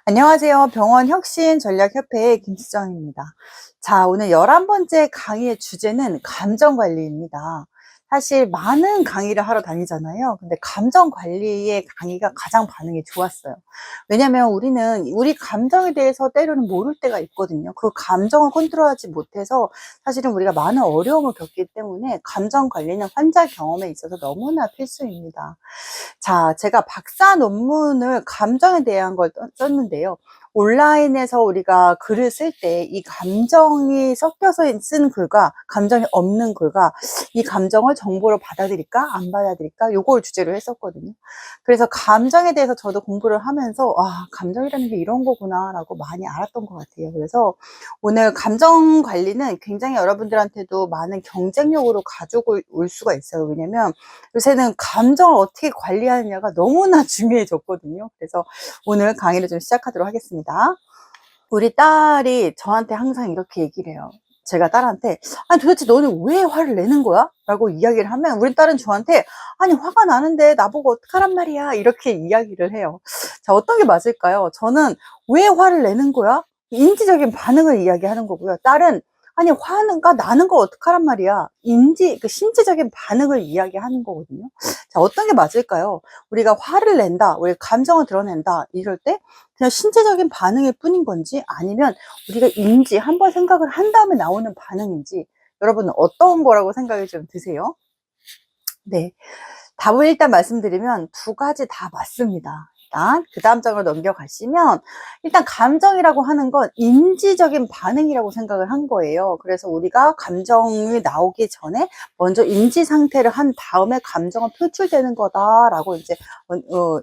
안녕하세요. 병원 혁신 전략협회의 김수정입니다. 자, 오늘 11번째 강의의 주제는 감정 관리입니다. 사실 많은 강의를 하러 다니잖아요. 근데 감정 관리의 강의가 가장 반응이 좋았어요. 왜냐면 우리는 우리 감정에 대해서 때로는 모를 때가 있거든요. 그 감정을 컨트롤하지 못해서 사실은 우리가 많은 어려움을 겪기 때문에 감정 관리는 환자 경험에 있어서 너무나 필수입니다. 자, 제가 박사 논문을 감정에 대한 걸 썼는데요. 온라인에서 우리가 글을 쓸 때 이 감정이 섞여서 쓴 글과 감정이 없는 글과 이 감정을 정보로 받아들일까 안 받아들일까 요걸 주제로 했었거든요. 그래서 감정에 대해서 저도 공부를 하면서 감정이라는 게 이런 거구나 라고 많이 알았던 것 같아요. 그래서 오늘 감정 관리는 굉장히 여러분들한테도 많은 경쟁력으로 가지고 올 수가 있어요. 왜냐면 요새는 감정을 어떻게 관리하느냐가 너무나 중요해졌거든요. 그래서 오늘 강의를 좀 시작하도록 하겠습니다. 우리 딸이 저한테 항상 이렇게 얘기를 해요. 제가 딸한테 아니 도대체 너는 왜 화를 내는 거야? 라고 이야기를 하면 우리 딸은 저한테 아니 화가 나는데 나보고 어떡하란 말이야 이렇게 이야기를 해요. 자, 어떤 게 맞을까요? 저는 왜 화를 내는 거야? 인지적인 반응을 이야기하는 거고요. 딸은 아니 화가 나는 거 어떡하란 말이야? 신체적인 반응을 이야기하는 거거든요. 자, 어떤 게 맞을까요? 우리가 화를 낸다, 우리 감정을 드러낸다 이럴 때 그냥 신체적인 반응일 뿐인 건지 아니면 우리가 한번 생각을 한 다음에 나오는 반응인지 여러분은 어떤 거라고 생각이 좀 드세요? 네. 답을 일단 말씀드리면 두 가지 다 맞습니다. 일단 그 다음 장으로 넘겨가시면 일단 감정이라고 하는 건 인지적인 반응이라고 생각을 한 거예요. 그래서 우리가 감정이 나오기 전에 먼저 인지 상태를 한 다음에 감정은 표출되는 거다라고 이제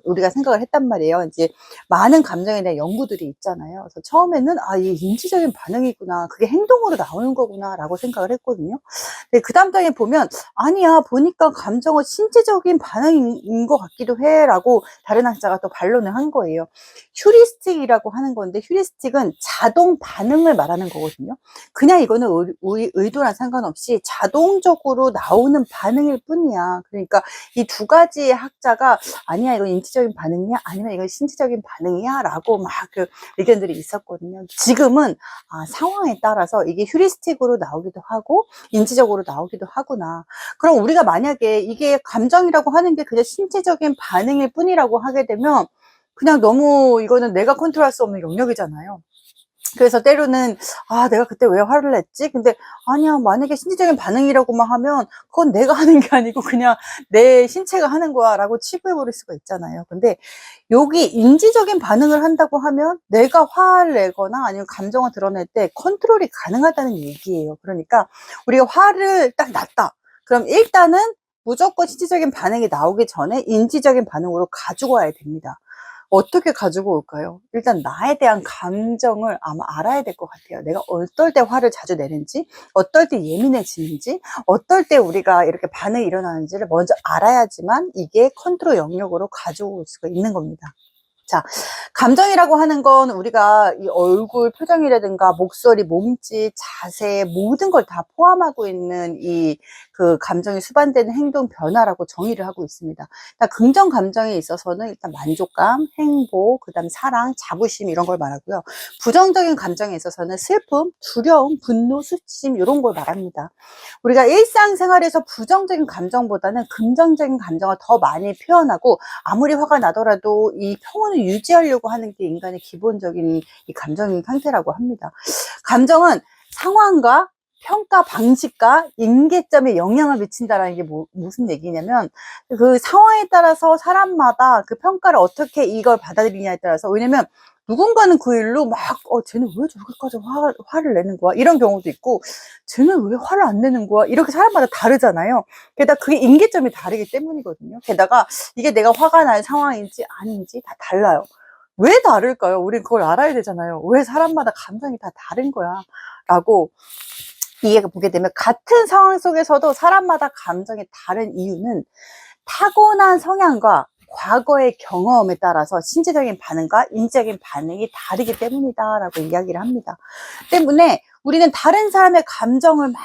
우리가 생각을 했단 말이에요. 이제 많은 감정에 대한 연구들이 있잖아요. 그래서 처음에는 이게 인지적인 반응이구나, 그게 행동으로 나오는 거구나라고 생각을 했거든요. 근데 그 다음 장에 보면 아니야, 보니까 감정은 신체적인 반응인 것 같기도 해 라고 다른 학자가 또 반론을 한 거예요. 휴리스틱이라고 하는 건데 휴리스틱은 자동 반응을 말하는 거거든요. 그냥 이거는 의도랑 상관없이 자동적으로 나오는 반응일 뿐이야. 그러니까 이 두 가지의 학자가 아니야 이건 인지적인 반응이야 아니면 이건 신체적인 반응이야 라고 막 그 의견들이 있었거든요. 지금은 상황에 따라서 이게 휴리스틱으로 나오기도 하고 인지적으로 나오기도 하구나. 그럼 우리가 만약에 이게 감정이라고 하는 게 그냥 신체적인 반응일 뿐이라고 하게 되면 그냥 너무 이거는 내가 컨트롤할 수 없는 영역이잖아요. 그래서 때로는 내가 그때 왜 화를 냈지? 근데 아니야, 만약에 신체적인 반응이라고만 하면 그건 내가 하는 게 아니고 그냥 내 신체가 하는 거야 라고 치부해 버릴 수가 있잖아요. 근데 여기 인지적인 반응을 한다고 하면 내가 화를 내거나 아니면 감정을 드러낼 때 컨트롤이 가능하다는 얘기예요. 그러니까 우리가 화를 딱 냈다. 그럼 일단은 무조건 신체적인 반응이 나오기 전에 인지적인 반응으로 가지고 와야 됩니다. 어떻게 가지고 올까요? 일단 나에 대한 감정을 아마 알아야 될 것 같아요. 내가 어떨 때 화를 자주 내는지, 어떨 때 예민해지는지, 어떨 때 우리가 이렇게 반응이 일어나는지를 먼저 알아야지만 이게 컨트롤 영역으로 가지고 올 수가 있는 겁니다. 자, 감정이라고 하는 건 우리가 이 얼굴 표정이라든가 목소리, 몸짓, 자세 모든 걸 다 포함하고 있는 그 감정이 수반되는 행동 변화라고 정의를 하고 있습니다. 긍정 감정에 있어서는 일단 만족감, 행복, 그다음 사랑, 자부심 이런 걸 말하고요. 부정적인 감정에 있어서는 슬픔, 두려움, 분노, 수치심 이런 걸 말합니다. 우리가 일상생활에서 부정적인 감정보다는 긍정적인 감정을 더 많이 표현하고 아무리 화가 나더라도 이 평온을 유지하려고 하는 게 인간의 기본적인 이 감정인 상태라고 합니다. 감정은 상황과 평가 방식과 임계점에 영향을 미친다라는 게 무슨 얘기냐면 그 상황에 따라서 사람마다 그 평가를 어떻게 이걸 받아들이냐에 따라서 왜냐면 누군가는 그 일로 막 쟤는 왜 저렇게까지 화를 내는 거야 이런 경우도 있고 쟤는 왜 화를 안 내는 거야 이렇게 사람마다 다르잖아요. 게다가 그게 임계점이 다르기 때문이거든요. 게다가 이게 내가 화가 날 상황인지 아닌지 다 달라요. 왜 다를까요? 우린 그걸 알아야 되잖아요. 왜 사람마다 감정이 다 다른 거야 라고 이해가 보게 되면 같은 상황 속에서도 사람마다 감정이 다른 이유는 타고난 성향과 과거의 경험에 따라서 신체적인 반응과 인지적인 반응이 다르기 때문이다 라고 이야기를 합니다. 때문에 우리는 다른 사람의 감정을 막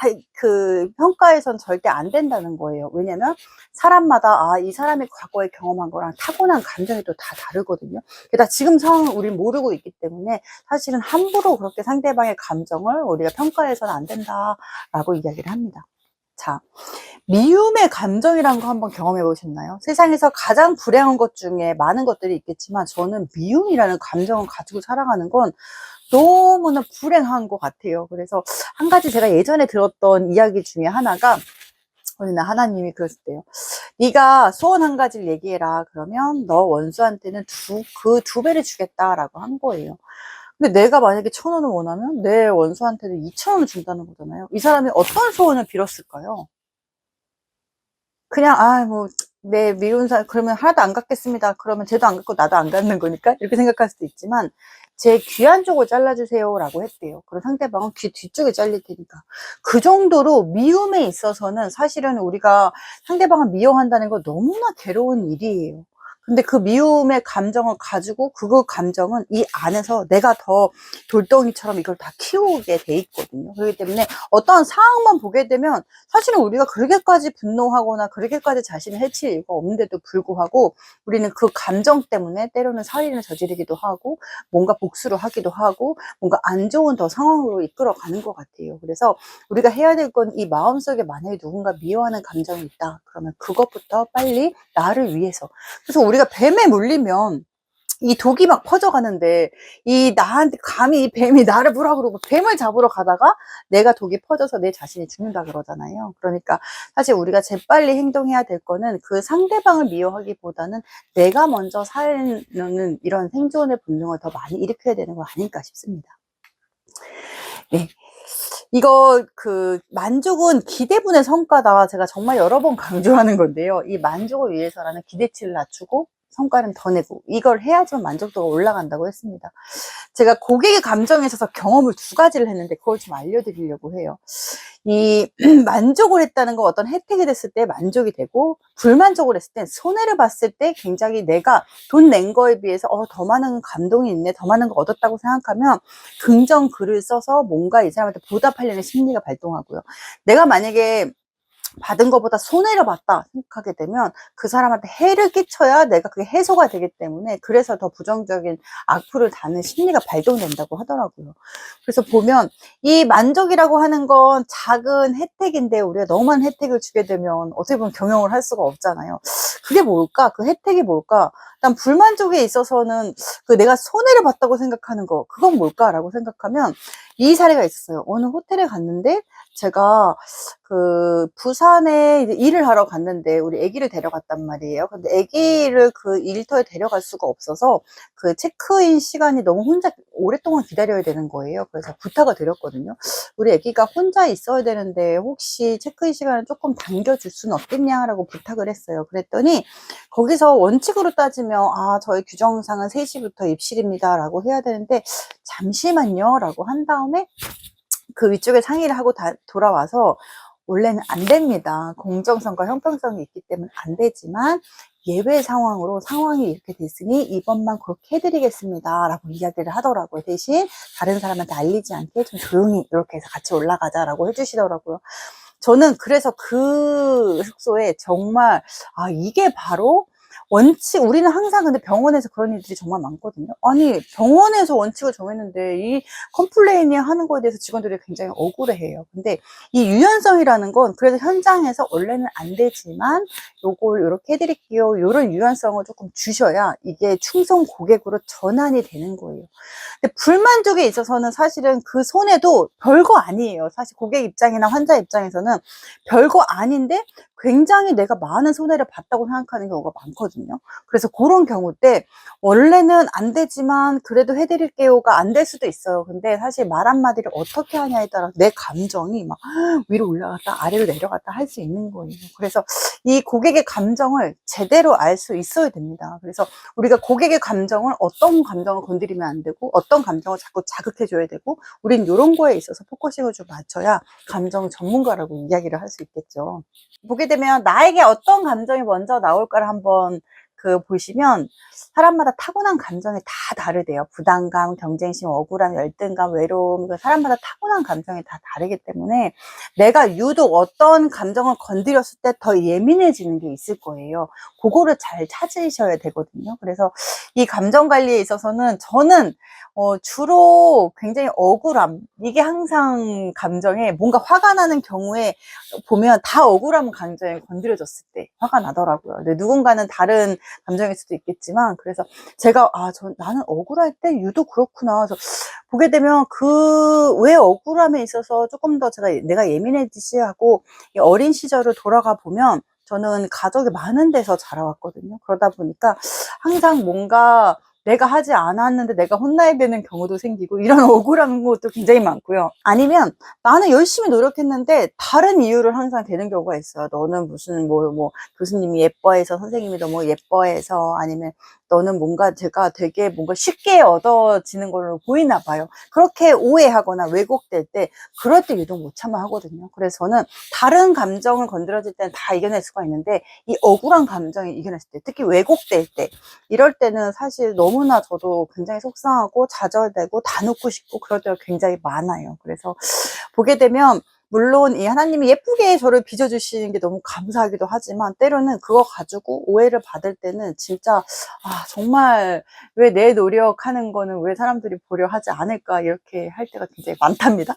평가해서는 절대 안 된다는 거예요. 왜냐면 사람마다 이 사람이 과거에 경험한 거랑 타고난 감정이 또 다 다르거든요. 게다가 지금 상황을 우리는 모르고 있기 때문에 사실은 함부로 그렇게 상대방의 감정을 우리가 평가해서는 안 된다라고 이야기를 합니다. 자, 미움의 감정이란 거 한번 경험해 보셨나요? 세상에서 가장 불행한 것 중에 많은 것들이 있겠지만 저는 미움이라는 감정을 가지고 살아가는 건 너무나 불행한 것 같아요. 그래서 한 가지 제가 예전에 들었던 이야기 중에 하나가, 어느 날 하나님이 그러셨대요. 네가 소원 한 가지를 얘기해라. 그러면 너 원수한테는 그 두 배를 주겠다라고 한 거예요. 근데 내가 만약에 1,000원을 원하면 내 원수한테는 2,000원을 준다는 거잖아요. 이 사람이 어떤 소원을 빌었을까요? 그냥 내 미운 사람 그러면 하나도 안 갚겠습니다. 그러면 쟤도 안 갚고 나도 안 갚는 거니까 이렇게 생각할 수도 있지만, 제 귀 한쪽을 잘라주세요라고 했대요. 그럼 상대방은 귀 뒤쪽이 잘릴 테니까. 그 정도로 미움에 있어서는 사실은 우리가 상대방을 미워한다는 거 너무나 괴로운 일이에요. 근데 그 미움의 감정을 가지고 그 감정은 이 안에서 내가 더 돌덩이처럼 이걸 다 키우게 돼 있거든요. 그렇기 때문에 어떤 상황만 보게 되면 사실은 우리가 그렇게까지 분노하거나 그렇게까지 자신을 해칠 이유가 없는데도 불구하고 우리는 그 감정 때문에 때로는 살인을 저지르기도 하고 뭔가 복수를 하기도 하고 뭔가 안 좋은 더 상황으로 이끌어가는 것 같아요. 그래서 우리가 해야 될 건 이 마음속에 만약에 누군가 미워하는 감정이 있다 그러면 그것부터 빨리 나를 위해서. 그래서 우리가 뱀에 물리면 이 독이 막 퍼져가는데 나한테 감히 이 뱀이 나를 물어 그러고 뱀을 잡으러 가다가 내가 독이 퍼져서 내 자신이 죽는다 그러잖아요. 그러니까 사실 우리가 재빨리 행동해야 될 거는 그 상대방을 미워하기보다는 내가 먼저 사는 이런 생존의 본능을 더 많이 일으켜야 되는 거 아닐까 싶습니다. 네. 이거 만족은 기대분의 성과다. 제가 정말 여러 번 강조하는 건데요. 이 만족을 위해서라는 기대치를 낮추고 성과는 더 내고 이걸 해야지만 만족도가 올라간다고 했습니다. 제가 고객의 감정에 있어서 경험을 2가지를 했는데 그걸 좀 알려드리려고 해요. 이 만족을 했다는 거, 어떤 혜택이 됐을 때 만족이 되고 불만족을 했을 때, 손해를 봤을 때 굉장히 내가 돈 낸 거에 비해서 더 많은 감동이 있네, 더 많은 거 얻었다고 생각하면 긍정 글을 써서 뭔가 이 사람한테 보답하려는 심리가 발동하고요. 내가 만약에 받은 것보다 손해를 봤다 생각하게 되면 그 사람한테 해를 끼쳐야 내가 그게 해소가 되기 때문에, 그래서 더 부정적인 악플을 다는 심리가 발동된다고 하더라고요. 그래서 보면 이 만족이라고 하는 건 작은 혜택인데 우리가 너무 많은 혜택을 주게 되면 어떻게 보면 경영을 할 수가 없잖아요. 그게 뭘까? 그 혜택이 뭘까? 일단 불만족에 있어서는 내가 손해를 봤다고 생각하는 거, 그건 뭘까라고 생각하면 이 사례가 있었어요. 어느 호텔에 갔는데 제가 부산에 이제 일을 하러 갔는데 우리 아기를 데려갔단 말이에요. 근데 아기를 그 일터에 데려갈 수가 없어서 체크인 시간이 너무 혼자 오랫동안 기다려야 되는 거예요. 그래서 부탁을 드렸거든요. 우리 아기가 혼자 있어야 되는데 혹시 체크인 시간을 조금 당겨줄 수는 없겠냐라고 부탁을 했어요. 그랬더니 거기서 원칙으로 따지면 저희 규정상은 3시부터 입실입니다 라고 해야 되는데 잠시만요 라고 한 다음에 그 위쪽에 상의를 하고 돌아와서 원래는 안 됩니다. 공정성과 형평성이 있기 때문에 안 되지만 예외 상황으로 상황이 이렇게 됐으니 이번만 그렇게 해드리겠습니다 라고 이야기를 하더라고요. 대신 다른 사람한테 알리지 않게 좀 조용히 이렇게 해서 같이 올라가자 라고 해주시더라고요. 저는 그래서 그 숙소에 정말 이게 바로 원칙, 우리는 항상 근데 병원에서 그런 일들이 정말 많거든요. 아니 병원에서 원칙을 정했는데 이 컴플레인이 하는 거에 대해서 직원들이 굉장히 억울해해요. 근데 이 유연성이라는 건 그래도 현장에서 원래는 안 되지만 요걸 요렇게 해드릴게요, 요런 유연성을 조금 주셔야 이게 충성 고객으로 전환이 되는 거예요. 근데 불만족에 있어서는 사실은 그 손해도 별거 아니에요. 사실 고객 입장이나 환자 입장에서는 별거 아닌데 굉장히 내가 많은 손해를 봤다고 생각하는 경우가 많거든요. 그래서 그런 경우 때 원래는 안 되지만 그래도 해드릴게요가 안 될 수도 있어요. 근데 사실 말 한마디를 어떻게 하냐에 따라 내 감정이 막 위로 올라갔다 아래로 내려갔다 할 수 있는 거예요. 그래서 이 고객의 감정을 제대로 알 수 있어야 됩니다. 그래서 우리가 고객의 감정을, 어떤 감정을 건드리면 안 되고 어떤 감정을 자꾸 자극해 줘야 되고, 우린 이런 거에 있어서 포커싱을 좀 맞춰야 감정 전문가라고 이야기를 할 수 있겠죠. 보게 되면 나에게 어떤 감정이 먼저 나올까를 한번 보시면 사람마다 타고난 감정이 다 다르대요. 부담감, 경쟁심, 억울함, 열등감, 외로움, 사람마다 타고난 감정이 다 다르기 때문에 내가 유독 어떤 감정을 건드렸을 때 더 예민해지는 게 있을 거예요. 그거를 잘 찾으셔야 되거든요. 그래서 이 감정 관리에 있어서는 저는 주로 굉장히 억울함, 이게 항상 감정에 뭔가 화가 나는 경우에 보면 다 억울한 감정에 건드려졌을 때 화가 나더라고요. 근데 누군가는 다른 감정일 수도 있겠지만, 그래서 제가 나는 억울할 때 유독 그렇구나. 그래서 보게 되면 왜 억울함에 있어서 조금 더 내가 예민해지지 하고 어린 시절을 돌아가 보면 저는 가족이 많은 데서 자라왔거든요. 그러다 보니까 항상 뭔가 내가 하지 않았는데 내가 혼나야 되는 경우도 생기고 이런 억울한 것도 굉장히 많고요. 아니면 나는 열심히 노력했는데 다른 이유를 항상 되는 경우가 있어요. 너는 무슨 교수님이 예뻐해서, 선생님이 너무 예뻐해서, 아니면 너는 뭔가 제가 되게 뭔가 쉽게 얻어지는 걸로 보이나 봐요. 그렇게 오해하거나 왜곡될 때, 그럴 때 유독 못 참아 하거든요. 그래서 저는 다른 감정을 건드려질 때는 다 이겨낼 수가 있는데 이 억울한 감정이 이겨냈을 때, 특히 왜곡될 때, 이럴 때는 사실 너무나 저도 굉장히 속상하고 좌절되고 다 놓고 싶고 그럴 때가 굉장히 많아요. 그래서 보게 되면 물론 이 하나님이 예쁘게 저를 빚어주시는 게 너무 감사하기도 하지만, 때로는 그거 가지고 오해를 받을 때는 진짜 정말 왜 내 노력하는 거는 왜 사람들이 보려 하지 않을까, 이렇게 할 때가 굉장히 많답니다.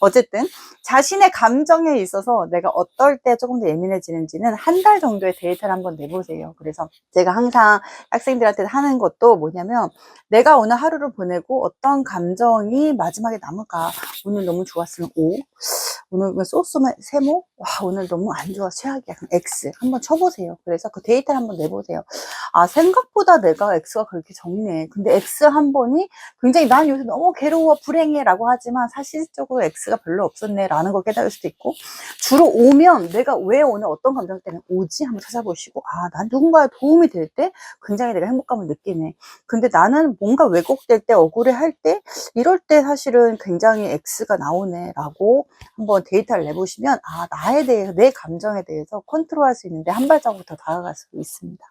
어쨌든 자신의 감정에 있어서 내가 어떨 때 조금 더 예민해지는지는 한 달 정도의 데이터를 한번 내보세요. 그래서 제가 항상 학생들한테 하는 것도 뭐냐면, 내가 오늘 하루를 보내고 어떤 감정이 마지막에 남을까. 오늘 너무 좋았으면 O, 오늘 소스면 세모, 오늘 너무 안 좋아 최악이야, 그럼 X 한번 쳐보세요. 그래서 그 데이터를 한번 내보세요. 생각보다 내가 X가 그렇게 적네. 근데 X 한 번이 굉장히 난 요새 너무 괴로워 불행해 라고 하지만 사실적으로 X가 별로 없었네 라는 걸 깨달을 수도 있고, 주로 오면 내가 왜 오늘 어떤 감정 때문에 오지 한번 찾아보시고, 난 누군가의 도움이 될 때 굉장히 내가 행복감을 느끼네. 근데 나는 뭔가 왜곡될 때, 억울해 할 때, 이럴 때 사실은 굉장히 X가 나오네 라고 한번 데이터를 내보시면 나에 대해서, 내 감정에 대해서 컨트롤할 수 있는데 한 발자국 더 다가갈 수 있습니다.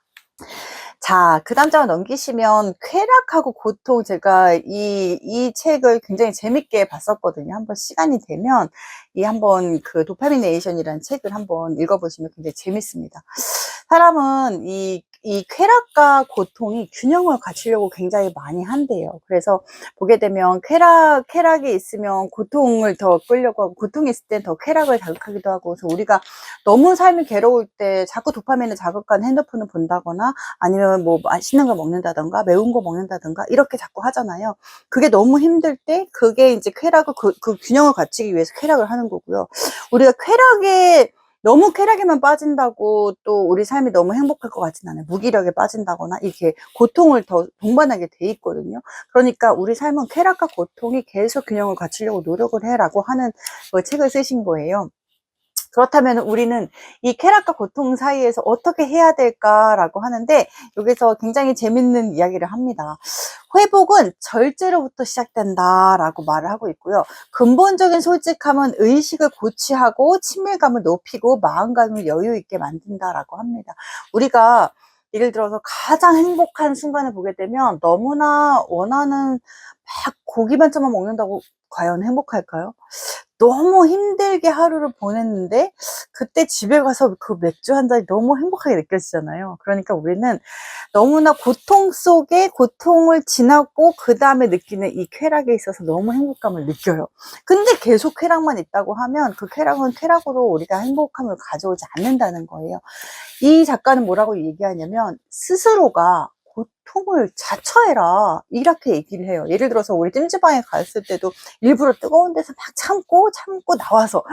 자, 그 다음 장을 넘기시면 쾌락하고 고통, 제가 이 책을 굉장히 재밌게 봤었거든요. 한번 시간이 되면 한번 그 도파미네이션이라는 책을 한번 읽어보시면 굉장히 재밌습니다. 사람은 이 쾌락과 고통이 균형을 갖추려고 굉장히 많이 한대요. 그래서 보게 되면 쾌락이 있으면 고통을 더 끌려고 하고, 고통이 있을 땐 더 쾌락을 자극하기도 하고, 그래서 우리가 너무 삶이 괴로울 때 자꾸 도파민을 자극하는 핸드폰을 본다거나, 아니면 뭐 맛있는 거 먹는다던가 매운 거 먹는다던가 이렇게 자꾸 하잖아요. 그게 너무 힘들 때 그게 이제 쾌락을 그 균형을 갖추기 위해서 쾌락을 하는 거고요. 우리가 너무 쾌락에만 빠진다고 또 우리 삶이 너무 행복할 것 같진 않아요. 무기력에 빠진다거나 이렇게 고통을 더 동반하게 돼 있거든요. 그러니까 우리 삶은 쾌락과 고통이 계속 균형을 갖추려고 노력을 해라고 하는 책을 쓰신 거예요. 그렇다면 우리는 이 쾌락과 고통 사이에서 어떻게 해야 될까라고 하는데, 여기서 굉장히 재밌는 이야기를 합니다. 회복은 절제로부터 시작된다라고 말을 하고 있고요. 근본적인 솔직함은 의식을 고취하고 친밀감을 높이고 마음감을 여유 있게 만든다라고 합니다. 우리가 예를 들어서 가장 행복한 순간을 보게 되면 너무나 원하는 막 고기 반찬만 먹는다고 과연 행복할까요? 너무 힘들게 하루를 보냈는데 그때 집에 가서 그 맥주 한 잔이 너무 행복하게 느껴지잖아요. 그러니까 우리는 너무나 고통 속에 고통을 지나고 그 다음에 느끼는 이 쾌락에 있어서 너무 행복감을 느껴요. 근데 계속 쾌락만 있다고 하면 그 쾌락은 쾌락으로 우리가 행복함을 가져오지 않는다는 거예요. 이 작가는 뭐라고 얘기하냐면, 스스로가 고통을 자처해라 이렇게 얘기를 해요. 예를 들어서 우리 찜질방에 갔을 때도 일부러 뜨거운 데서 막 참고 나와서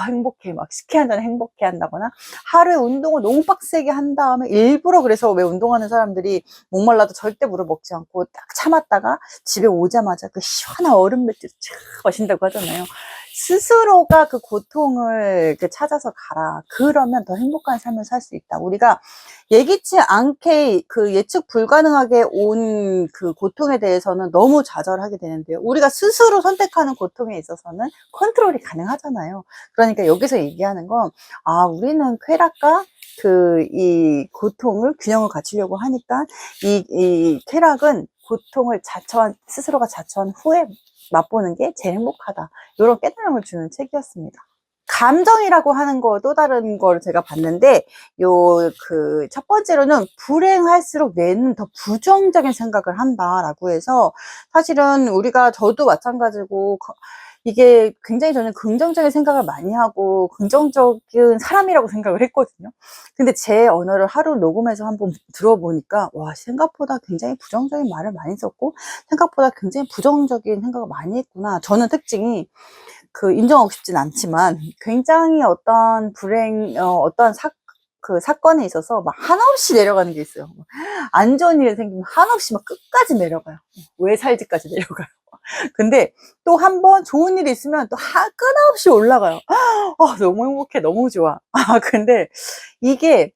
행복해, 막 식혜 한 잔 행복해 한다거나, 하루에 운동을 너무 빡세게 한 다음에 일부러, 그래서 왜 운동하는 사람들이 목말라도 절대 물을 먹지 않고 딱 참았다가 집에 오자마자 그 시원한 얼음 맥주 촥 마신다고 하잖아요. 스스로가 그 고통을 찾아서 가라. 그러면 더 행복한 삶을 살 수 있다. 우리가 예기치 않게 그 예측 불가능하게 온 그 고통에 대해서는 너무 좌절하게 되는데요. 우리가 스스로 선택하는 고통에 있어서는 컨트롤이 가능하잖아요. 그러니까 여기서 얘기하는 건, 아, 우리는 쾌락과 이 고통을 균형을 갖추려고 하니까 이 쾌락은 고통을 스스로가 자처한 후에 맛보는 게 제일 행복하다. 이런 깨달음을 주는 책이었습니다. 감정이라고 하는 거 또 다른 걸 제가 봤는데, 첫 번째로는 불행할수록 뇌는 더 부정적인 생각을 한다라고 해서, 사실은 저도 마찬가지고, 이게 굉장히 저는 긍정적인 생각을 많이 하고 긍정적인 사람이라고 생각을 했거든요. 근데 제 언어를 하루 녹음해서 한번 들어보니까, 와, 생각보다 굉장히 부정적인 말을 많이 썼고, 생각보다 굉장히 부정적인 생각을 많이 했구나. 저는 특징이 인정하고 싶진 않지만 굉장히 어떤 어떤 사건에 있어서 막 한없이 내려가는 게 있어요. 안 좋은 일이 생기면 한없이 막 끝까지 내려가요. 왜 살지까지 내려가요. 근데 또 한 번 좋은 일이 있으면 또 끊임없이 올라가요. 너무 행복해. 너무 좋아. 근데 이게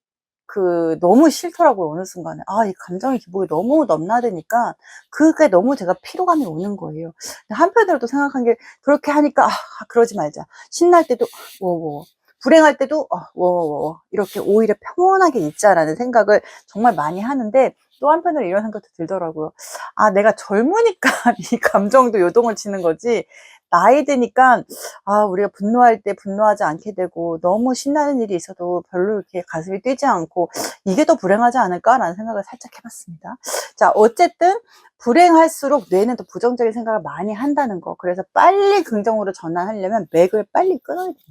너무 싫더라고요. 어느 순간에. 이 감정의 기복이 너무 넘나드니까 그게 너무 제가 피로감이 오는 거예요. 한편으로 또 생각한 게, 그렇게 하니까, 그러지 말자. 신날 때도, 워워워. 불행할 때도, 워워워. 이렇게 오히려 평온하게 있자라는 생각을 정말 많이 하는데, 또 한편으로 이런 생각도 들더라고요. 내가 젊으니까 이 감정도 요동을 치는 거지, 나이 드니까, 우리가 분노할 때 분노하지 않게 되고, 너무 신나는 일이 있어도 별로 이렇게 가슴이 뛰지 않고, 이게 더 불행하지 않을까라는 생각을 살짝 해봤습니다. 자, 어쨌든, 불행할수록 뇌는 더 부정적인 생각을 많이 한다는 거. 그래서 빨리 긍정으로 전환하려면 맥을 빨리 끊어야 됩니다.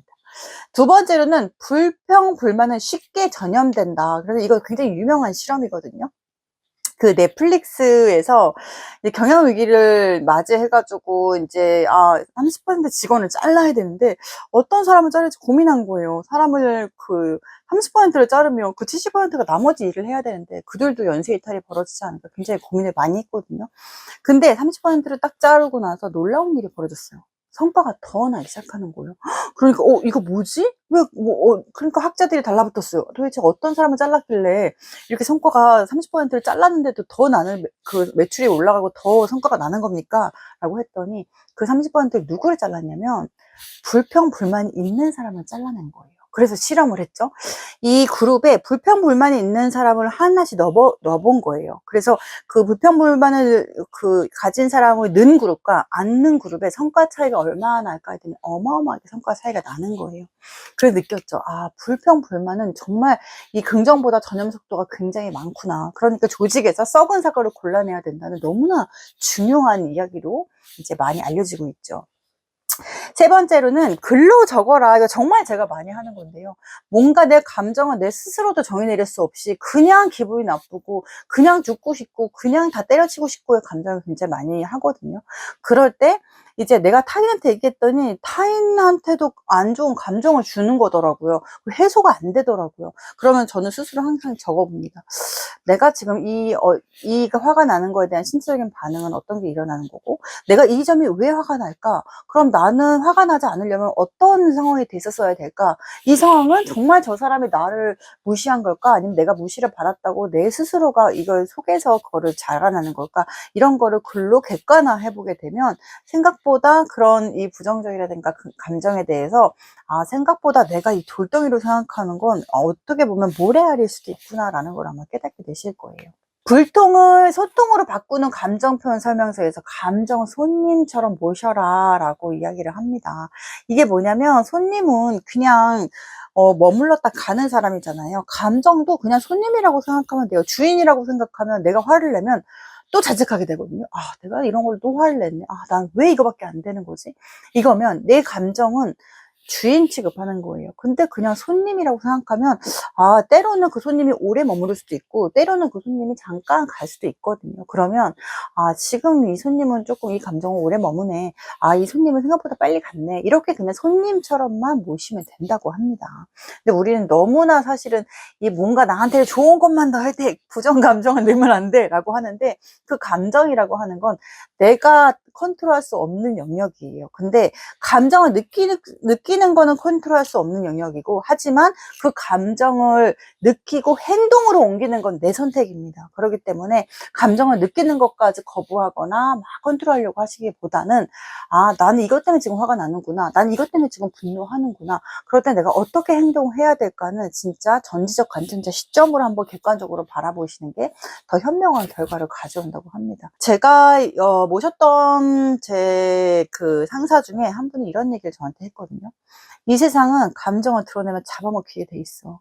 두 번째로는 불평불만은 쉽게 전염된다. 그래서 이거 굉장히 유명한 실험이거든요. 넷플릭스에서 경영 위기를 맞이해가지고 30% 직원을 잘라야 되는데, 어떤 사람을 자를지 고민한 거예요. 사람을 30%를 자르면 70%가 나머지 일을 해야 되는데, 그들도 연쇄 이탈이 벌어지지 않을까 굉장히 고민을 많이 했거든요. 근데 30%를 딱 자르고 나서 놀라운 일이 벌어졌어요. 성과가 더 나기 시작하는 거예요. 그러니까 이거 뭐지? 그러니까 학자들이 달라붙었어요. 도대체 어떤 사람을 잘랐길래 이렇게 성과가 30%를 잘랐는데도 더 나는 매출이 올라가고 더 성과가 나는 겁니까? 라고 했더니, 그 30%를 누구를 잘랐냐면 불평불만이 있는 사람을 잘라낸 거예요. 그래서 실험을 했죠. 이 그룹에 불평불만이 있는 사람을 하나씩 넣어본 거예요. 그래서 그 불평불만을 가진 사람을 넣은 그룹과 안 넣은 그룹의 성과 차이가 얼마나 날까 했더니 어마어마하게 성과 차이가 나는 거예요. 그래서 느꼈죠. 불평불만은 정말 이 긍정보다 전염 속도가 굉장히 많구나. 그러니까 조직에서 썩은 사과를 골라내야 된다는 너무나 중요한 이야기로 이제 많이 알려지고 있죠. 세 번째로는 글로 적어라. 이거 정말 제가 많이 하는 건데요. 뭔가 내 감정은 내 스스로도 정의 내릴 수 없이 그냥 기분이 나쁘고 그냥 죽고 싶고 그냥 다 때려치고 싶고의 감정을 굉장히 많이 하거든요. 그럴 때 이제 내가 타인한테 얘기했더니 타인한테도 안 좋은 감정을 주는 거더라고요. 해소가 안 되더라고요. 그러면 저는 스스로 항상 적어봅니다. 내가 지금 이 화가 나는 거에 대한 신체적인 반응은 어떤 게 일어나는 거고, 내가 이 점이 왜 화가 날까? 그럼 나는 화가 나지 않으려면 어떤 상황이 돼 있었어야 될까? 이 상황은 정말 저 사람이 나를 무시한 걸까? 아니면 내가 무시를 받았다고 내 스스로가 이걸 속에서 그거를 자라나는 걸까? 이런 거를 글로 객관화 해보게 되면 생각보다 그런 이 부정적이라든가 그 감정에 대해서 생각보다 내가 이 돌덩이로 생각하는 건 어떻게 보면 모래알일 수도 있구나라는 걸 아마 깨닫게 되실 거예요. 불통을 소통으로 바꾸는 감정 표현 설명서에서 감정 손님처럼 모셔라 라고 이야기를 합니다. 이게 뭐냐면, 손님은 그냥 머물렀다 가는 사람이잖아요. 감정도 그냥 손님이라고 생각하면 돼요. 주인이라고 생각하면 내가 화를 내면 또 자책하게 되거든요. 내가 이런 걸 또 화를 냈네. 난 왜 이거밖에 안 되는 거지? 이거면 내 감정은 주인 취급하는 거예요. 근데 그냥 손님이라고 생각하면, 때로는 그 손님이 오래 머무를 수도 있고, 때로는 그 손님이 잠깐 갈 수도 있거든요. 그러면, 지금 이 손님은 조금 이 감정을 오래 머무네. 이 손님은 생각보다 빨리 갔네. 이렇게 그냥 손님처럼만 모시면 된다고 합니다. 근데 우리는 너무나 사실은 뭔가 나한테 좋은 것만 더 할 때 부정 감정을 넣으면 안 돼. 라고 하는데, 그 감정이라고 하는 건 내가 컨트롤할 수 없는 영역이에요. 근데 감정을 느끼는 거는 컨트롤할 수 없는 영역이고, 하지만 그 감정을 느끼고 행동으로 옮기는 건 내 선택입니다. 그렇기 때문에 감정을 느끼는 것까지 거부하거나 막 컨트롤하려고 하시기보다는, 아, 나는 이것 때문에 지금 화가 나는구나. 나는 이것 때문에 지금 분노하는구나. 그럴 때 내가 어떻게 행동해야 될까는 진짜 전지적 관점자 시점으로 한번 객관적으로 바라보시는 게 더 현명한 결과를 가져온다고 합니다. 제가 모셨던 제 그 상사 중에 한 분이 이런 얘기를 저한테 했거든요. 이 세상은 감정을 드러내면 잡아먹히게 돼 있어.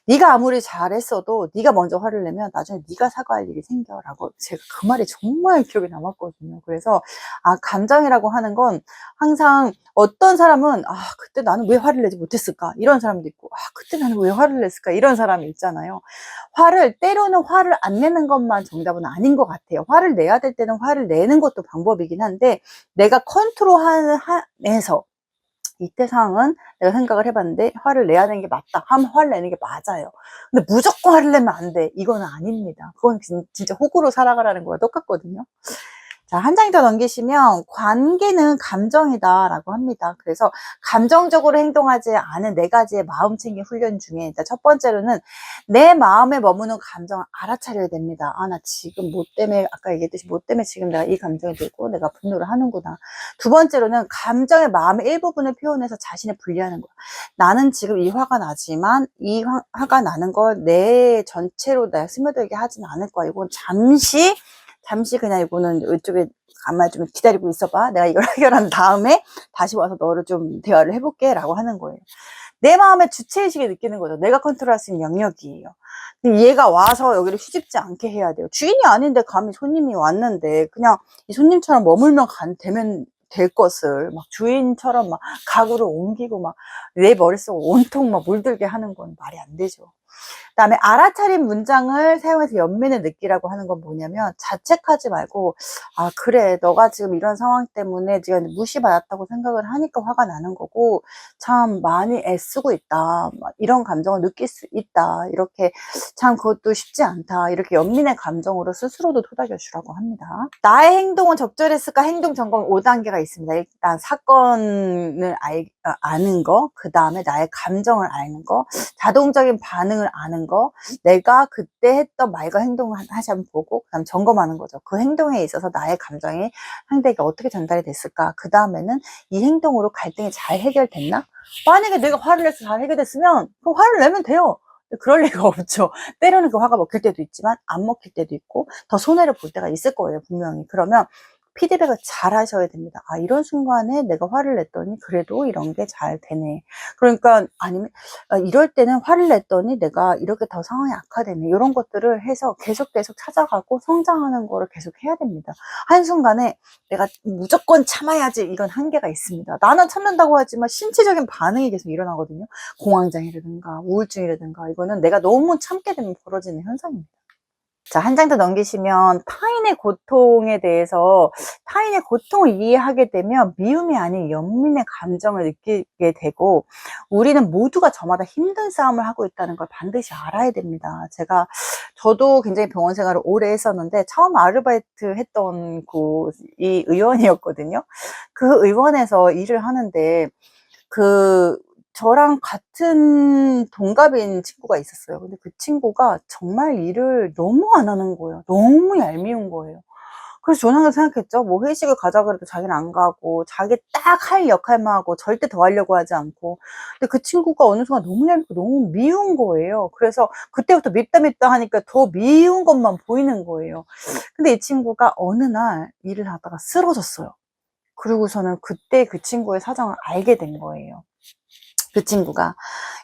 네가 아무리 잘했어도 네가 먼저 화를 내면 나중에 네가 사과할 일이 생겨라고. 제가 그 말이 정말 기억에 남았거든요. 그래서 아, 감정이라고 하는 건 항상 어떤 사람은 아, 그때 나는 왜 화를 내지 못했을까 이런 사람도 있고, 아, 그때 나는 왜 화를 냈을까 이런 사람이 있잖아요. 때로는 화를 안 내는 것만 정답은 아닌 것 같아요. 화를 내야 될 때는 화를 내는 것도 방법이긴 한데, 내가 컨트롤하는 한에서 이때 상황은 내가 생각을 해봤는데 화를 내야 되는 게 맞다 하면 화를 내는 게 맞아요. 근데 무조건 화를 내면 안 돼, 이거는 아닙니다. 그건 진짜 호구로 살아가라는 거랑 똑같거든요. 자, 한 장 더 넘기시면 관계는 감정이다라고 합니다. 그래서 감정적으로 행동하지 않은 네 가지의 마음챙김 훈련 중에, 첫 번째로는 내 마음에 머무는 감정을 알아차려야 됩니다. 아, 나 지금 뭐 때문에, 아까 얘기했듯이 뭐 때문에 지금 내가 이 감정이 들고 내가 분노를 하는구나. 두 번째로는 감정의 마음의 일부분을 표현해서 자신을 분리하는 거야. 나는 지금 이 화가 나지만 이 화가 나는 걸 내 전체로 내가 스며들게 하진 않을 거야. 이건 잠시 그냥 이거는 이쪽에 가만히 좀 기다리고 있어봐. 내가 이걸 해결한 다음에 다시 와서 너를 좀 대화를 해볼게 라고 하는 거예요. 내 마음의 주체의식을 느끼는 거죠. 내가 컨트롤할 수 있는 영역이에요. 얘가 와서 여기를 휘집지 않게 해야 돼요. 주인이 아닌데 감히 손님이 왔는데 그냥 이 손님처럼 머물면 되면 될 것을 막 주인처럼 막 가구를 옮기고 막 내 머릿속을 온통 막 물들게 하는 건 말이 안 되죠. 그다음에 알아차린 문장을 사용해서 연민을 느끼라고 하는 건 뭐냐면, 자책하지 말고, 아, 그래, 너가 지금 이런 상황 때문에 네가 무시받았다고 생각을 하니까 화가 나는 거고, 참 많이 애쓰고 있다, 이런 감정을 느낄 수 있다, 이렇게 참 그것도 쉽지 않다, 이렇게 연민의 감정으로 스스로도 토닥여 주라고 합니다. 나의 행동은 적절했을까? 행동 점검 5단계가 있습니다. 일단 사건을 아는 거, 그 다음에 나의 감정을 아는 거, 자동적인 반응을 아는 거, 내가 그때 했던 말과 행동을 다시 한번 보고, 그 다음 점검하는 거죠. 그 행동에 있어서 나의 감정이 상대에게 어떻게 전달이 됐을까? 그 다음에는 이 행동으로 갈등이 잘 해결됐나? 만약에 내가 화를 내서 잘 해결됐으면 그럼 화를 내면 돼요. 그럴 리가 없죠. 때로는 그 화가 먹힐 때도 있지만 안 먹힐 때도 있고 더 손해를 볼 때가 있을 거예요, 분명히. 그러면 피드백을 잘 하셔야 됩니다. 아, 이런 순간에 내가 화를 냈더니 그래도 이런 게 잘 되네. 그러니까, 아니면 이럴 때는 화를 냈더니 내가 이렇게 더 상황이 악화되네. 이런 것들을 해서 계속 찾아가고 성장하는 거를 계속 해야 됩니다. 한순간에 내가 무조건 참아야지, 이건 한계가 있습니다. 나는 참는다고 하지만 신체적인 반응이 계속 일어나거든요. 공황장애라든가 우울증이라든가, 이거는 내가 너무 참게 되면 벌어지는 현상입니다. 자, 한 장 더 넘기시면 타인의 고통에 대해서, 타인의 고통을 이해하게 되면 미움이 아닌 연민의 감정을 느끼게 되고, 우리는 모두가 저마다 힘든 싸움을 하고 있다는 걸 반드시 알아야 됩니다. 저도 굉장히 병원 생활을 오래 했었는데, 처음 아르바이트 했던 곳이 의원이었거든요. 그 의원에서 일을 하는데, 저랑 같은 동갑인 친구가 있었어요. 근데 그 친구가 정말 일을 너무 안 하는 거예요. 너무 얄미운 거예요. 그래서 저는 항상 생각했죠. 뭐 회식을 가자 그래도 자기는 안 가고, 자기 딱 할 역할만 하고 절대 더 하려고 하지 않고. 근데 그 친구가 어느 순간 너무 얄밉고 너무 미운 거예요. 그래서 그때부터 밉다 하니까 더 미운 것만 보이는 거예요. 근데 이 친구가 어느 날 일을 하다가 쓰러졌어요. 그리고서는 그때 그 친구의 사정을 알게 된 거예요. 그 친구가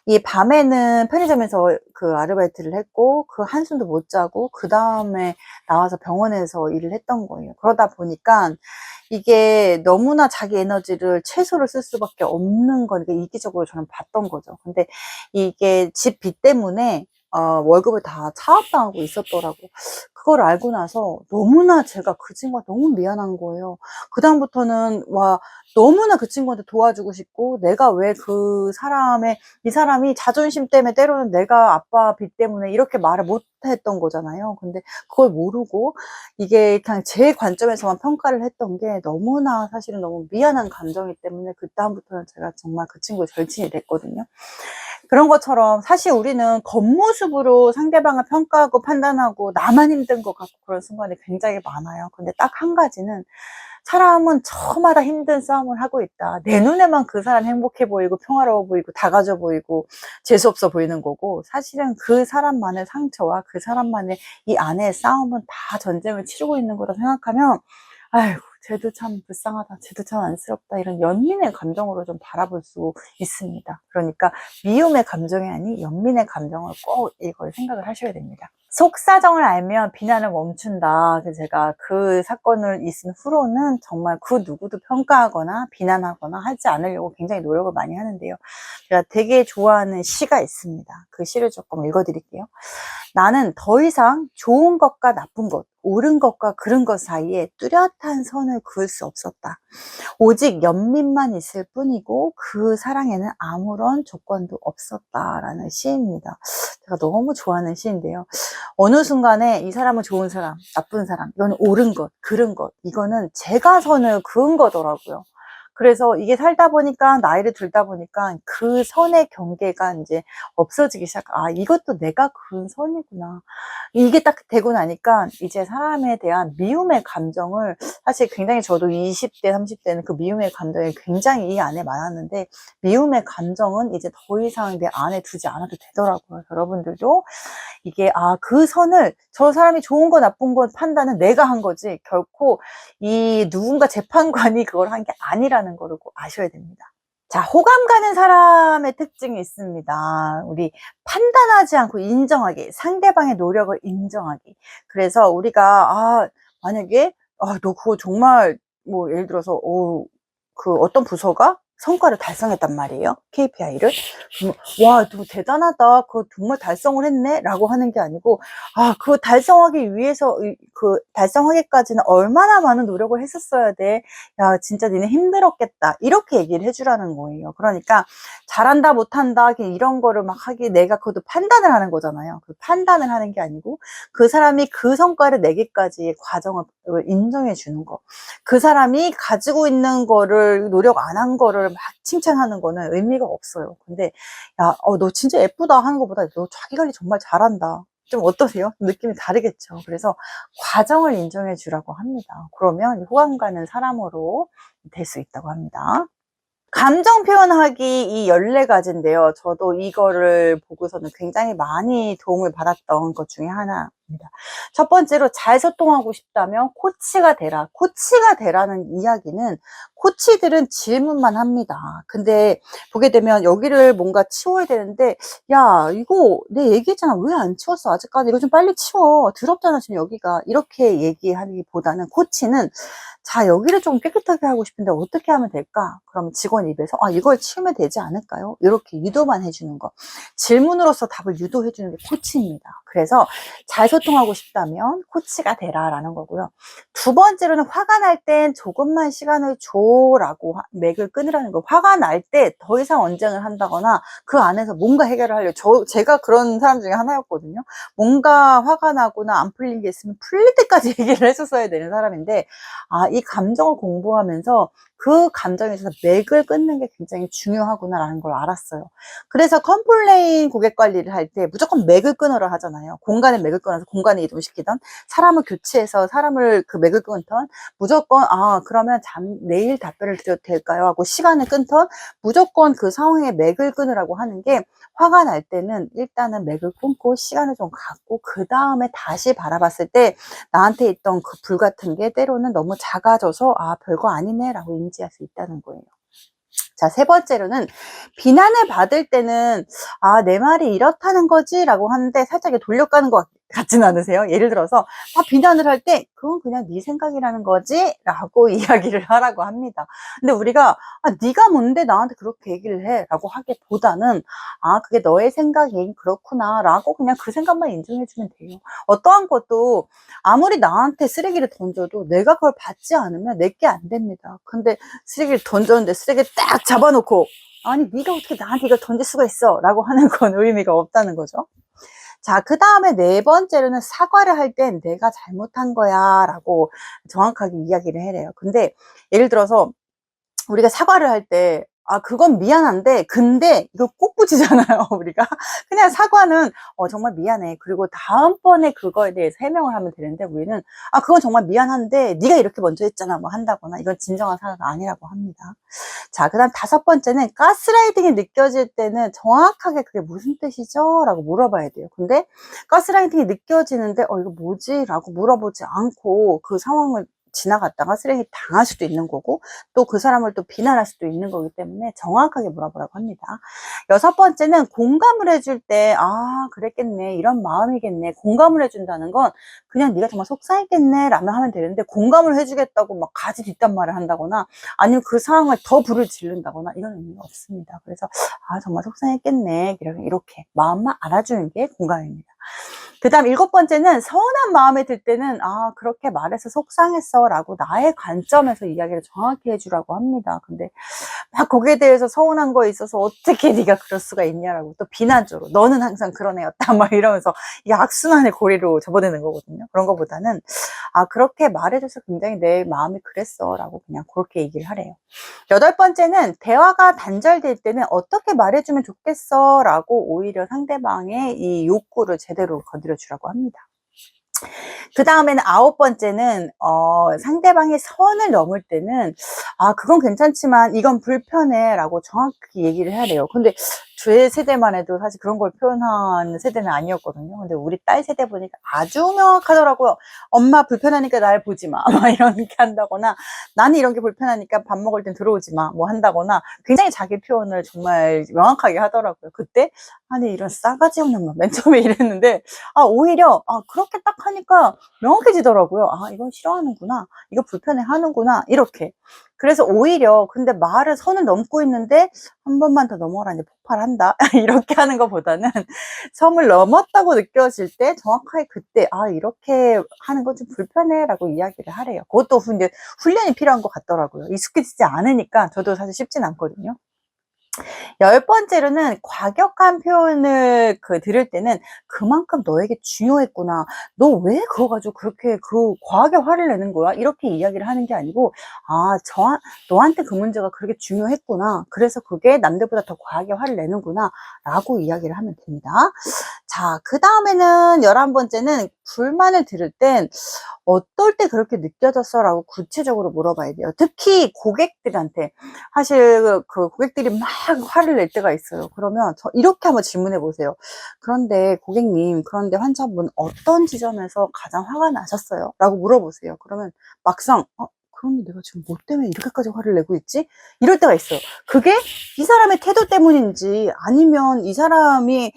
이 밤에는 편의점에서 그 아르바이트를 했고, 그 한숨도 못 자고 그 다음에 나와서 병원에서 일을 했던 거예요. 그러다 보니까 이게 너무나 자기 에너지를 최소로 쓸 수밖에 없는 거니까 이기적으로 저는 봤던 거죠. 근데 이게 집 빚 때문에 월급을 다 차압당하고 있었더라고. 그걸 알고 나서 너무나 제가 그 친구가 너무 미안한 거예요. 그다음부터는 너무나 그 친구한테 도와주고 싶고, 내가 왜 이 사람이 자존심 때문에 때로는 내가 아빠 빚 때문에 이렇게 말을 못 했던 거잖아요. 근데 그걸 모르고 이게 그냥 제 관점에서만 평가를 했던 게 너무나 사실은 너무 미안한 감정이기 때문에 그다음부터는 제가 정말 그 친구의 절친이 됐거든요. 그런 것처럼 사실 우리는 겉모습으로 상대방을 평가하고 판단하고 나만 힘든 것 같고 그런 순간이 굉장히 많아요. 근데 딱 한 가지는, 사람은 저마다 힘든 싸움을 하고 있다. 내 눈에만 그 사람 행복해 보이고 평화로워 보이고 다 가져 보이고 재수없어 보이는 거고, 사실은 그 사람만의 상처와 그 사람만의 이 안의 싸움은 다 전쟁을 치르고 있는 거라 생각하면, 아이고 쟤도 참 불쌍하다, 쟤도 참 안쓰럽다, 이런 연민의 감정으로 좀 바라볼 수 있습니다. 그러니까 미움의 감정이 아닌 연민의 감정을 꼭 이걸 생각을 하셔야 됩니다. 속사정을 알면 비난을 멈춘다. 그래서 제가 그 사건을 있은 후로는 정말 그 누구도 평가하거나 비난하거나 하지 않으려고 굉장히 노력을 많이 하는데요. 제가 되게 좋아하는 시가 있습니다. 그 시를 조금 읽어드릴게요. 나는 더 이상 좋은 것과 나쁜 것, 옳은 것과 그른 것 사이에 뚜렷한 선을 그을 수 없었다. 오직 연민만 있을 뿐이고 그 사랑에는 아무런 조건도 없었다라는 시입니다. 제가 너무 좋아하는 시인데요. 어느 순간에 이 사람은 좋은 사람, 나쁜 사람, 이건 옳은 것, 그른 것, 이거는 제가 선을 그은 거더라고요. 그래서 이게 살다 보니까, 나이를 들다 보니까 그 선의 경계가 이제 없어지기 이것도 내가 그은 선이구나. 이게 딱 되고 나니까 이제 사람에 대한 미움의 감정을, 사실 굉장히 저도 20대, 30대는 그 미움의 감정이 굉장히 이 안에 많았는데, 미움의 감정은 이제 더 이상 내 안에 두지 않아도 되더라고요. 여러분들도 이게 그 선을, 저 사람이 좋은 거 나쁜 거 판단은 내가 한 거지 결코 이 누군가 재판관이 그걸 한 게 아니라는 거를 꼭 아셔야 됩니다. 자, 호감 가는 사람의 특징이 있습니다. 우리 판단하지 않고 인정하기, 상대방의 노력을 인정하기. 그래서 우리가 만약에 너 그거 정말, 뭐 예를 들어서 그 어떤 부서가 성과를 달성했단 말이에요. KPI를. 와, 너 대단하다. 그거 정말 달성을 했네? 라고 하는 게 아니고, 그거 달성하기 위해서, 달성하기까지는 얼마나 많은 노력을 했었어야 돼. 야, 진짜 니네 힘들었겠다. 이렇게 얘기를 해주라는 거예요. 그러니까, 잘한다, 못한다, 이런 거를 막 내가 그것도 판단을 하는 거잖아요. 그 판단을 하는 게 아니고, 그 사람이 그 성과를 내기까지의 과정을 인정해 주는 거. 그 사람이 가지고 있는 거를, 노력 안 한 거를 막 칭찬하는 거는 의미가 없어요. 근데 야, 너 진짜 예쁘다 하는 것보다 너 자기 관리 정말 잘한다. 좀 어떠세요? 느낌이 다르겠죠. 그래서 과정을 인정해 주라고 합니다. 그러면 호감 가는 사람으로 될 수 있다고 합니다. 감정 표현하기 이 14가지인데요. 저도 이거를 보고서는 굉장히 많이 도움을 받았던 것 중에 하나입니다. 첫 번째로, 잘 소통하고 싶다면 코치가 되라. 코치가 되라는 이야기는, 코치들은 질문만 합니다. 근데 보게 되면 여기를 뭔가 치워야 되는데, 야, 이거 내 얘기했잖아. 왜 안 치웠어? 아직까지. 이거 좀 빨리 치워. 더럽잖아, 지금 여기가. 이렇게 얘기하기보다는, 코치는 자, 여기를 좀 깨끗하게 하고 싶은데 어떻게 하면 될까? 그럼 직원 입에서 이걸 치우면 되지 않을까요? 이렇게 유도만 해주는 거. 질문으로서 답을 유도해 주는 게 코치입니다. 그래서 잘 소통하고 싶다면 코치가 되라라는 거고요. 두 번째로는, 화가 날 땐 조금만 시간을 줘라고 맥을 끊으라는 거. 화가 날 때 더 이상 언쟁을 한다거나 그 안에서 뭔가 해결을 하려고, 제가 그런 사람 중에 하나였거든요. 뭔가 화가 나거나 안 풀린 게 있으면 풀릴 때까지 얘기를 했었어야 되는 사람인데, 이 감정을 공부하면서 그 감정에 있어서 맥을 끊는 게 굉장히 중요하구나라는 걸 알았어요. 그래서 컴플레인 고객 관리를 할 때 무조건 맥을 끊으라 하잖아요. 공간에 맥을 끊어서 공간에 이동시키던, 사람을 교체해서 사람을 그 맥을 끊던, 무조건 그러면 내일 답변을 드려도 될까요? 하고 시간을 끊던, 무조건 그 상황에 맥을 끊으라고 하는 게, 화가 날 때는 일단은 맥을 끊고 시간을 좀 갖고 그 다음에 다시 바라봤을 때 나한테 있던 그 불 같은 게 때로는 너무 작아져서 별거 아니네 라고 인지할 수 있다는 거예요. 자, 세 번째로는, 비난을 받을 때는 내 말이 이렇다는 거지 라고 하는데 살짝 돌려가는 것 같지는 않으세요? 예를 들어서 막 비난을 할 때 그건 그냥 네 생각이라는 거지 라고 이야기를 하라고 합니다. 근데 우리가 네가 뭔데 나한테 그렇게 얘기를 해 라고 하기보다는 그게 너의 생각이 그렇구나 라고 그냥 그 생각만 인정해 주면 돼요. 어떠한 것도 아무리 나한테 쓰레기를 던져도 내가 그걸 받지 않으면 내게 안 됩니다. 근데 쓰레기를 던졌는데 쓰레기를 딱 잡아놓고 아니 네가 어떻게 나한테 이걸 던질 수가 있어 라고 하는 건 의미가 없다는 거죠. 자, 그 다음에 네 번째로는 사과를 할 땐 내가 잘못한 거야 라고 정확하게 이야기를 해래요. 근데 예를 들어서 우리가 사과를 할 때 그건 미안한데 근데 이거 꼭 붙이잖아요 우리가. 그냥 사과는 정말 미안해 그리고 다음번에 그거에 대해서 해명을 하면 되는데 우리는 그건 정말 미안한데 네가 이렇게 먼저 했잖아 뭐 한다거나 이건 진정한 사과가 아니라고 합니다. 자, 그 다음 다섯 번째는 가스라이팅이 느껴질 때는 정확하게 그게 무슨 뜻이죠? 라고 물어봐야 돼요. 근데 가스라이팅이 느껴지는데 이거 뭐지? 라고 물어보지 않고 그 상황을 지나갔다가 쓰레기 당할 수도 있는 거고 또 그 사람을 또 비난할 수도 있는 거기 때문에 정확하게 물어보라고 합니다. 여섯 번째는 공감을 해줄 때 그랬겠네 이런 마음이겠네 공감을 해준다는 건 그냥 네가 정말 속상했겠네 라면 하면 되는데 공감을 해주겠다고 막 가지 뒷담말을 한다거나 아니면 그 상황을 더 불을 지른다거나 이건 의미가 없습니다. 그래서 정말 속상했겠네 이렇게 마음만 알아주는 게 공감입니다. 그 다음 일곱 번째는 서운한 마음이 들 때는 그렇게 말해서 속상했어 라고 나의 관점에서 이야기를 정확히 해주라고 합니다. 근데 막 거기에 대해서 서운한 거에 있어서 어떻게 네가 그럴 수가 있냐라고 또 비난적으로 너는 항상 그런 애였다 막 이러면서 이게 악순환의 고리로 접어드는 거거든요. 그런 것보다는 그렇게 말해줘서 굉장히 내 마음이 그랬어 라고 그냥 그렇게 얘기를 하래요. 여덟 번째는 대화가 단절될 때는 어떻게 말해주면 좋겠어 라고 오히려 상대방의 이 욕구를 제대로 건드려 주라고 합니다. 그 다음에는 아홉 번째는 상대방의 선을 넘을 때는 그건 괜찮지만 이건 불편해 라고 정확히 얘기를 해야 돼요. 근데 제 세대만 해도 사실 그런 걸 표현하는 세대는 아니었거든요. 근데 우리 딸 세대 보니까 아주 명확하더라고요. 엄마 불편하니까 날 보지 마. 막 이렇게 한다거나 나는 이런 게 불편하니까 밥 먹을 땐 들어오지 마. 뭐 한다거나 굉장히 자기 표현을 정말 명확하게 하더라고요. 그때 아니 이런 싸가지 없는 말 맨 처음에 이랬는데 오히려 그렇게 딱 하니까 명확해지더라고요. 이건 싫어하는구나. 이거 불편해 하는구나. 이렇게. 그래서 오히려 근데 말을 선을 넘고 있는데 한 번만 더 넘어라 이제 폭발한다. 이렇게 하는 것보다는 선을 넘었다고 느껴질 때 정확하게 그때 이렇게 하는 건 좀 불편해 라고 이야기를 하래요. 그것도 근데 훈련이 필요한 것 같더라고요. 익숙해지지 않으니까 저도 사실 쉽진 않거든요. 열 번째로는 과격한 표현을 들을 때는 그만큼 너에게 중요했구나. 너 왜 그거 가지고 그렇게 과하게 화를 내는 거야? 이렇게 이야기를 하는 게 아니고, 너한테 그 문제가 그렇게 중요했구나. 그래서 그게 남들보다 더 과하게 화를 내는구나. 라고 이야기를 하면 됩니다. 자, 그 다음에는 11번째는 불만을 들을 땐 어떨 때 그렇게 느껴졌어? 라고 구체적으로 물어봐야 돼요. 특히 고객들한테. 사실 그 고객들이 막 화를 낼 때가 있어요. 그러면 이렇게 한번 질문해 보세요. 그런데 고객님, 그런데 환자분 어떤 지점에서 가장 화가 나셨어요? 라고 물어보세요. 그러면 막상 그런데 내가 지금 뭐 때문에 이렇게까지 화를 내고 있지? 이럴 때가 있어요. 그게 이 사람의 태도 때문인지 아니면 이 사람이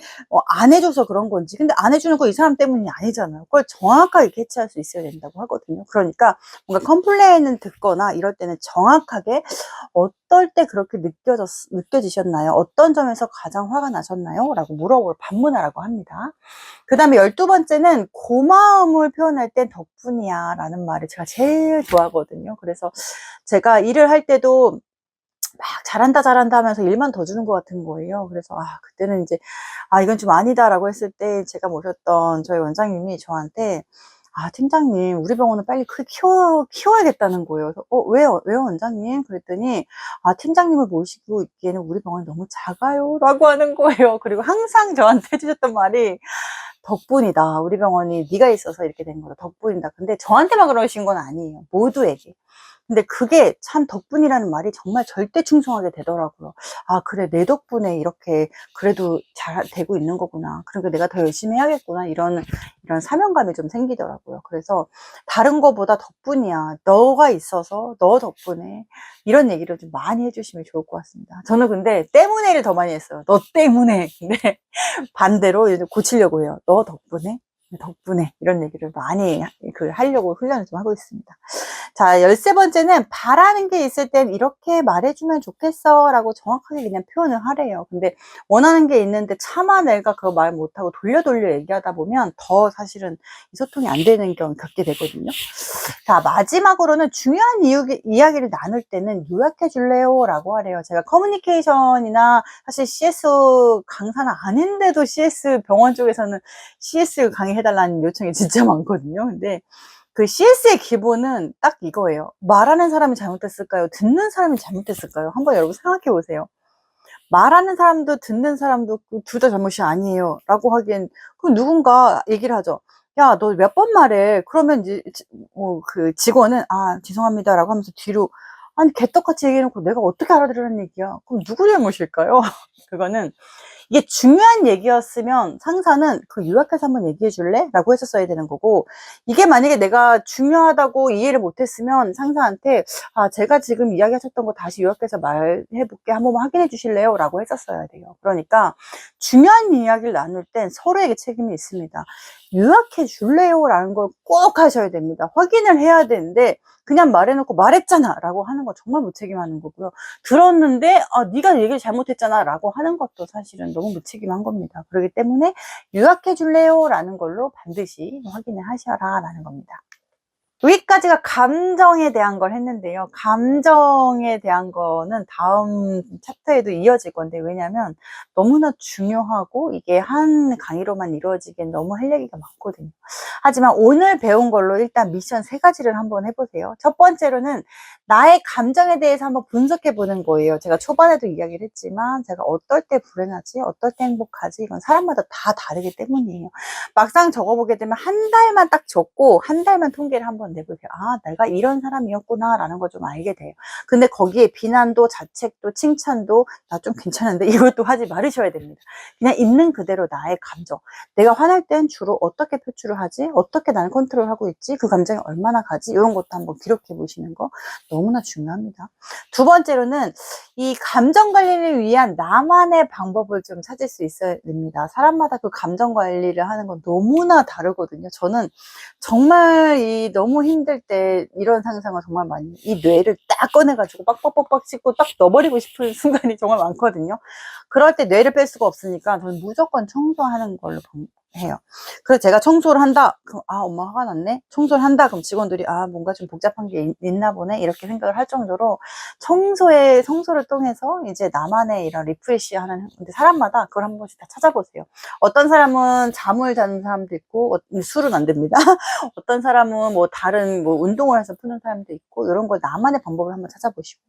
안 해줘서 그런 건지. 근데 안 해주는 거 이 사람 때문이 아니잖아요. 그걸 정확하게 캐치할 수 있어야 된다고 하거든요. 그러니까 뭔가 컴플레인을 듣거나 이럴 때는 정확하게 어떨 때 그렇게 느껴지셨나요? 어떤 점에서 가장 화가 나셨나요? 라고 반문하라고 합니다. 그 다음에 12번째는 고마움을 표현할 땐 덕분이야 라는 말을 제가 제일 좋아하거든요. 그래서 제가 일을 할 때도 막 잘한다 잘한다 하면서 일만 더 주는 것 같은 거예요. 그래서 그때는 이제 이건 좀 아니다라고 했을 때 제가 모셨던 저희 원장님이 저한테 팀장님 우리 병원을 빨리 크게 키워야겠다는 거예요. 그래서 왜요 원장님? 그랬더니 팀장님을 모시고 있기에는 우리 병원이 너무 작아요 라고 하는 거예요. 그리고 항상 저한테 해주셨던 말이 덕분이다. 우리 병원이 네가 있어서 이렇게 된 거다. 덕분이다. 근데 저한테만 그러신 건 아니에요. 모두에게. 근데 그게 참 덕분이라는 말이 정말 절대 충성하게 되더라고요. 그래 내 덕분에 이렇게 그래도 잘 되고 있는 거구나. 그러니까 내가 더 열심히 해야겠구나. 이런 사명감이 좀 생기더라고요. 그래서 다른 거보다 덕분이야. 너가 있어서 너 덕분에 이런 얘기를 좀 많이 해주시면 좋을 것 같습니다. 저는 근데 때문에를 더 많이 했어요. 너 때문에. 근데 반대로 이제 고치려고 해요. 너 덕분에. 덕분에 이런 얘기를 많이 하려고 훈련을 좀 하고 있습니다. 자, 13번째는 바라는 게 있을 땐 이렇게 말해주면 좋겠어 라고 정확하게 그냥 표현을 하래요. 근데 원하는 게 있는데 차마 내가 그거 말 못하고 돌려 얘기하다 보면 더 사실은 소통이 안 되는 경우 겪게 되거든요. 자, 마지막으로는 중요한 이야기를 나눌 때는 요약해 줄래요? 라고 하래요. 제가 커뮤니케이션이나 사실 CS 강사는 아닌데도 CS 병원 쪽에서는 CS 강의해달라는 요청이 진짜 많거든요. 근데 그 CS의 기본은 딱 이거예요. 말하는 사람이 잘못됐을까요? 듣는 사람이 잘못됐을까요? 한번 여러분 생각해 보세요. 말하는 사람도 듣는 사람도 둘 다 잘못이 아니에요 라고 하기엔, 그럼 누군가 얘기를 하죠. 야, 너 몇 번 말해. 그러면 이제 그 직원은 아, 죄송합니다 라고 하면서 뒤로, 아니 개떡같이 얘기해놓고 내가 어떻게 알아들으라는 얘기야. 그럼 누구 잘못일까요? 그거는 이게 중요한 얘기였으면 상사는 그 요약해서 한번 얘기해 줄래? 라고 했었어야 되는 거고, 이게 만약에 내가 중요하다고 이해를 못했으면 상사한테 아, 제가 지금 이야기하셨던 거 다시 요약해서 말해볼게, 한 번만 확인해 주실래요? 라고 했었어야 돼요. 그러니까 중요한 이야기를 나눌 땐 서로에게 책임이 있습니다. 요약해 줄래요? 라는 걸 꼭 하셔야 됩니다. 확인을 해야 되는데 그냥 말해놓고 말했잖아 라고 하는 거 정말 무책임하는 거고요. 들었는데 네가 얘기를 잘못했잖아 라고 하는 것도 사실은 너무 무책임한 겁니다. 그렇기 때문에 요약해 줄래요? 라는 걸로 반드시 확인을 하셔라 라는 겁니다. 여기까지가 감정에 대한 걸 했는데요. 감정에 대한 거는 다음 챕터에도 이어질 건데, 왜냐면 너무나 중요하고 이게 한 강의로만 이루어지기엔 너무 할 얘기가 많거든요. 하지만 오늘 배운 걸로 일단 미션 3가지를 한번 해보세요. 첫 번째로는 나의 감정에 대해서 한번 분석해 보는 거예요. 제가 초반에도 이야기를 했지만 제가 어떨 때 불행하지, 어떨 때 행복하지, 이건 사람마다 다 다르기 때문이에요. 막상 적어보게 되면 한 달만 딱 적고 한 달만 통계를 한번 내보세요. 아, 내가 이런 사람이었구나 라는 걸 좀 알게 돼요. 근데 거기에 비난도 자책도 칭찬도 나 좀 괜찮은데 이것도 하지 말으셔야 됩니다. 그냥 있는 그대로 나의 감정, 내가 화날 땐 주로 어떻게 표출을 하지, 어떻게 나는 컨트롤하고 있지, 그 감정이 얼마나 가지, 이런 것도 한번 기록해 보시는 거 너무나 중요합니다. 두 번째로는 이 감정 관리를 위한 나만의 방법을 좀 찾을 수 있어야 됩니다. 사람마다 그 감정 관리를 하는 건 너무나 다르거든요. 저는 정말 너무 힘들 때 이런 상상을 정말 많이 해요. 이 뇌를 딱 꺼내가지고 빡빡빡빡 씻고 딱 넣어버리고 싶은 순간이 정말 많거든요. 그럴 때 뇌를 뺄 수가 없으니까 저는 무조건 청소하는 걸로 해요. 그래서 제가 청소를 한다. 그럼 아, 엄마 화가 났네. 청소를 한다. 그럼 직원들이 아, 뭔가 좀 복잡한 게 있나 보네. 이렇게 생각을 할 정도로 청소를 통해서 이제 나만의 이런 리프레시하는. 근데 사람마다 그걸 한 번씩 다 찾아보세요. 어떤 사람은 잠을 자는 사람도 있고 술은 안 됩니다. 어떤 사람은 뭐 다른 뭐 운동을 해서 푸는 사람도 있고, 이런 걸 나만의 방법을 한번 찾아보시고,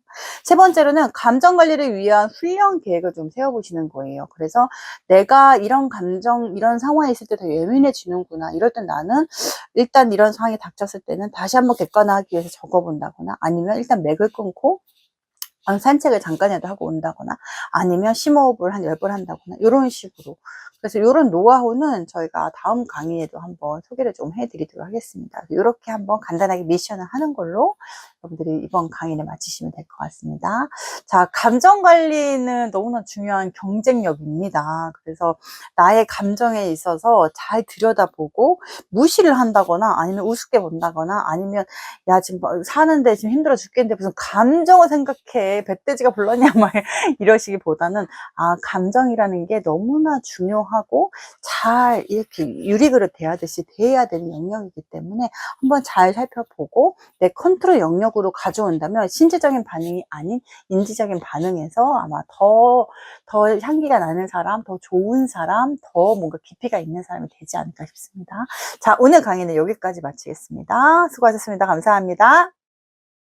세 번째로는 감정 관리를 위한 훈련 계획을 좀 세워보시는 거예요. 그래서 내가 이런 감정, 이런 상황에 있을 때 더 예민해지는구나. 이럴 땐 나는 일단 이런 상황이 닥쳤을 때는 다시 한번 객관화하기 위해서 적어본다거나, 아니면 일단 맥을 끊고 산책을 잠깐이라도 하고 온다거나, 아니면 심호흡을 한 10번 한다거나, 이런 식으로. 그래서 이런 노하우는 저희가 다음 강의에도 한번 소개를 좀 해드리도록 하겠습니다. 이렇게 한번 간단하게 미션을 하는 걸로 여러분들이 이번 강의를 마치시면 될 것 같습니다. 자, 감정 관리는 너무나 중요한 경쟁력입니다. 그래서 나의 감정에 있어서 잘 들여다보고 무시를 한다거나, 아니면 우습게 본다거나, 아니면 야, 지금 사는데 지금 힘들어 죽겠는데 무슨 감정을 생각해, 배돼지가 불렀냐 막 이러시기보다는 아, 감정이라는 게 너무나 중요하고 잘 이렇게 유리그릇 대하듯이 대해야 되는 영역이기 때문에 한번 잘 살펴보고 내 컨트롤 영역으로 가져온다면 신체적인 반응이 아닌 인지적인 반응에서 아마 더 향기가 나는 사람, 더 좋은 사람, 더 뭔가 깊이가 있는 사람이 되지 않을까 싶습니다. 자, 오늘 강의는 여기까지 마치겠습니다. 수고하셨습니다. 감사합니다.